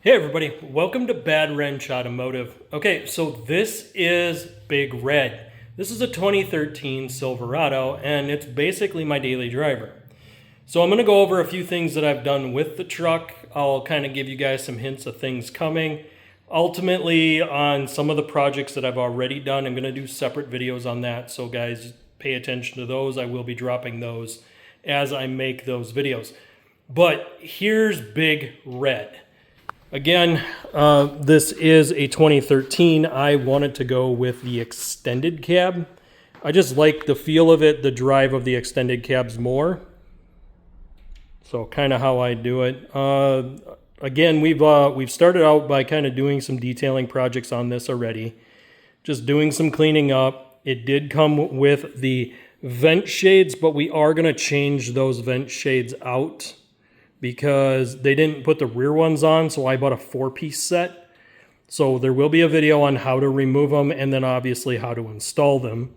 Hey everybody, welcome to Bad Wrench Automotive. Okay, so this is Big Red. This is a 2013 Silverado and it's basically my daily driver. So I'm going to go over a few things that I've done with the truck. I'll kind of give you guys some hints of things coming. Ultimately, on some of the projects that I've already done, I'm going to do separate videos on that. So guys, pay attention to those. I will be dropping those as I make those videos. But here's Big Red. Again, this is a 2013. I wanted to go with the extended cab. I just like the feel of it, the drive of the extended cabs more. So kind of how I do it. Again, we've started out by kind of doing some detailing projects on this already. Just doing some cleaning up. It did come with the vent shades, but we are going to change those vent shades out because they didn't put the rear ones on, so I bought a 4-piece set. So there will be a video on how to remove them and then obviously how to install them.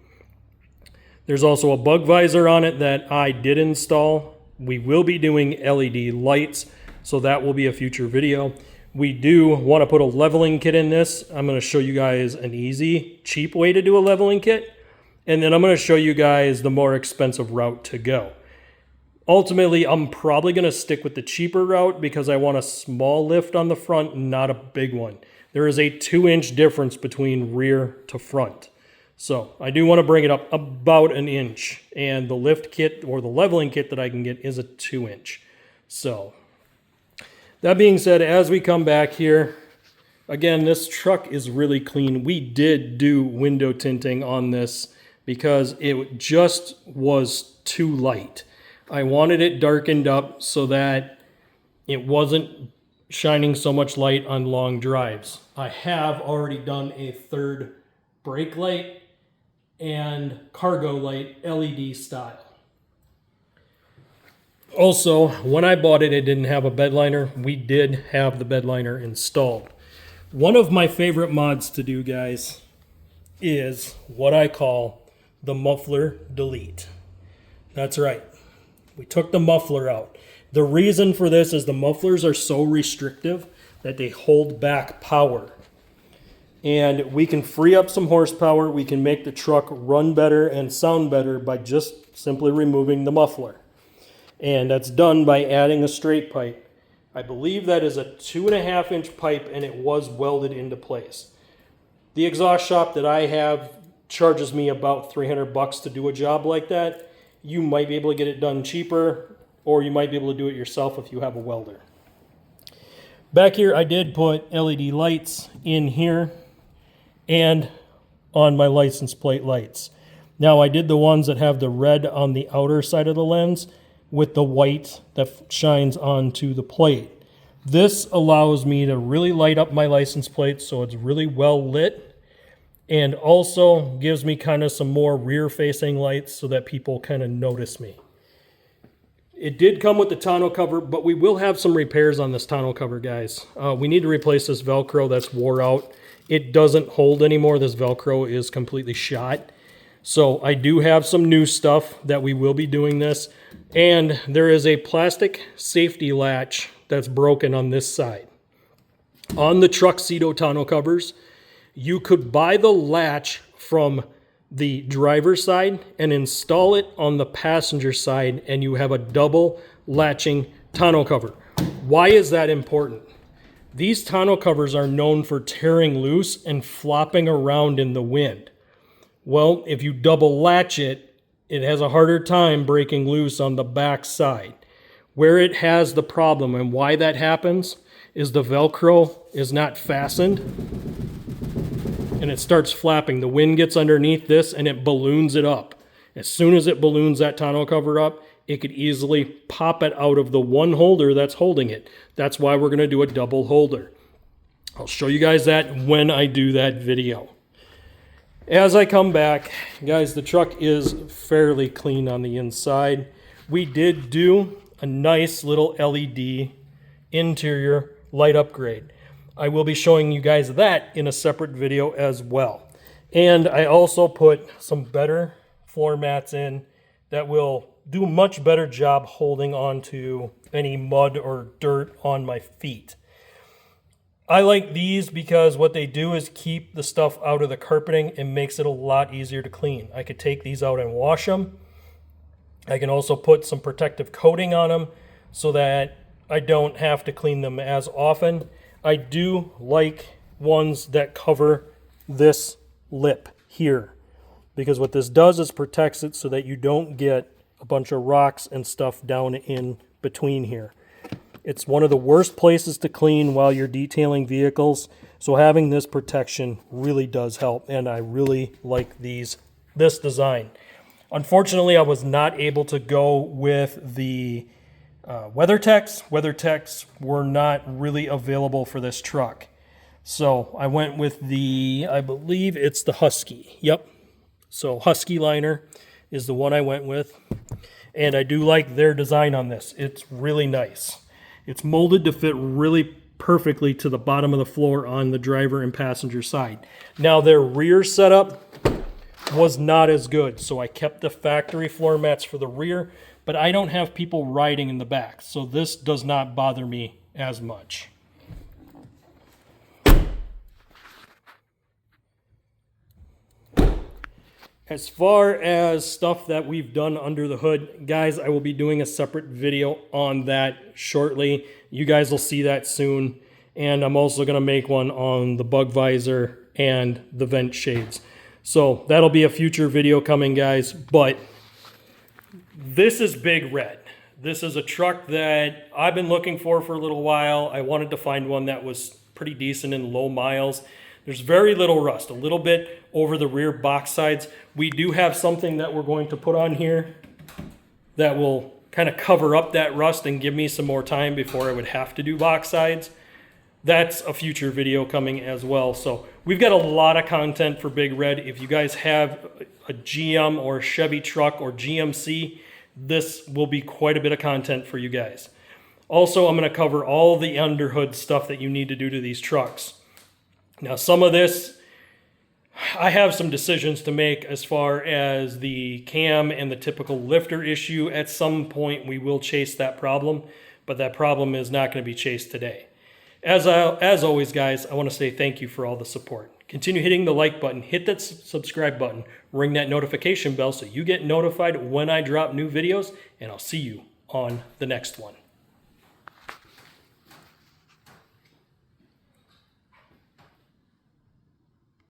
There's also a bug visor on it that I did install. We will be doing LED lights, so that will be a future video. We do want to put a leveling kit in this. I'm going to show you guys an easy, cheap way to do a leveling kit, and then I'm going to show you guys the more expensive route to go. Ultimately, I'm probably going to stick with the cheaper route because I want a small lift on the front, not a big one. There is a 2-inch difference between rear to front. So I do want to bring it up about an inch. And the lift kit or the leveling kit that I can get is a 2-inch. So that being said, as we come back here, again, this truck is really clean. We did do window tinting on this because it just was too light. I wanted it darkened up so that it wasn't shining so much light on long drives. I have already done a third brake light and cargo light LED style. Also, when I bought it, it didn't have a bedliner. We did have the bedliner installed. One of my favorite mods to do, guys, is what I call the muffler delete. That's right. We took the muffler out. The reason for this is the mufflers are so restrictive that they hold back power. And we can free up some horsepower. We can make the truck run better and sound better by just simply removing the muffler. And that's done by adding a straight pipe. I believe that is a 2.5-inch pipe and it was welded into place. The exhaust shop that I have charges me about $300 to do a job like that. You might be able to get it done cheaper, or you might be able to do it yourself if you have a welder. Back here, I did put LED lights in here and on my license plate lights. Now, I did the ones that have the red on the outer side of the lens with the white that shines onto the plate. This allows me to really light up my license plate so it's really well lit, and also gives me kind of some more rear-facing lights so that people kind of notice me. It did come with the tonneau cover, but we will have some repairs on this tonneau cover, guys. We need to replace this Velcro that's wore out. It doesn't hold anymore. This Velcro is completely shot. So I do have some new stuff that we will be doing this. And there is a plastic safety latch that's broken on this side. On the Truxedo tonneau covers, you could buy the latch from the driver's side and install it on the passenger side, and you have a double latching tonneau cover. Why is that important? These tonneau covers are known for tearing loose and flopping around in the wind. Well, if you double latch it, it has a harder time breaking loose on the back side. Where it has the problem and why that happens is the Velcro is not fastened and it starts flapping. The wind gets underneath this and it balloons it up. As soon as it balloons that tonneau cover up, it could easily pop it out of the one holder that's holding it. That's why we're going to do a double holder. I'll show you guys that when I do that video. As I come back, guys, the truck is fairly clean on the inside. We did do a nice little LED interior light upgrade. I will be showing you guys that in a separate video as well. And I also put some better floor mats in that will do a much better job holding on to any mud or dirt on my feet. I like these because what they do is keep the stuff out of the carpeting and makes it a lot easier to clean. I could take these out and wash them. I can also put some protective coating on them so that I don't have to clean them as often. I do like ones that cover this lip here, because what this does is protects it so that you don't get a bunch of rocks and stuff down in between here. It's one of the worst places to clean while you're detailing vehicles, so having this protection really does help, and I really like this design. Unfortunately, I was not able to go with the WeatherTechs. WeatherTechs were not really available for this truck. So I went with I believe it's the Husky. Yep. So Husky liner is the one I went with. And I do like their design on this. It's really nice. It's molded to fit really perfectly to the bottom of the floor on the driver and passenger side. Now their rear setup was not as good, so I kept the factory floor mats for the rear, but I don't have people riding in the back, so this does not bother me as much. As far as stuff that we've done under the hood, guys, I will be doing a separate video on that shortly. You guys will see that soon. And I'm also going to make one on the bug visor and the vent shades. So that'll be a future video coming, guys. But this is Big Red. This is a truck that I've been looking for a little while. I wanted to find one that was pretty decent in low miles. There's very little rust, a little bit over the rear box sides. We do have something that we're going to put on here that will kind of cover up that rust and give me some more time before I would have to do box sides. That's a future video coming as well. So we've got a lot of content for Big Red. If you guys have a GM or a Chevy truck or GMC, this will be quite a bit of content for you guys. Also, I'm going to cover all the underhood stuff that you need to do to these trucks. Now, some of this, I have some decisions to make as far as the cam and the typical lifter issue. At some point, we will chase that problem, but that problem is not going to be chased today. As always, guys, I want to say thank you for all the support. Continue hitting the like button, hit that subscribe button, ring that notification bell so you get notified when I drop new videos, and I'll see you on the next one.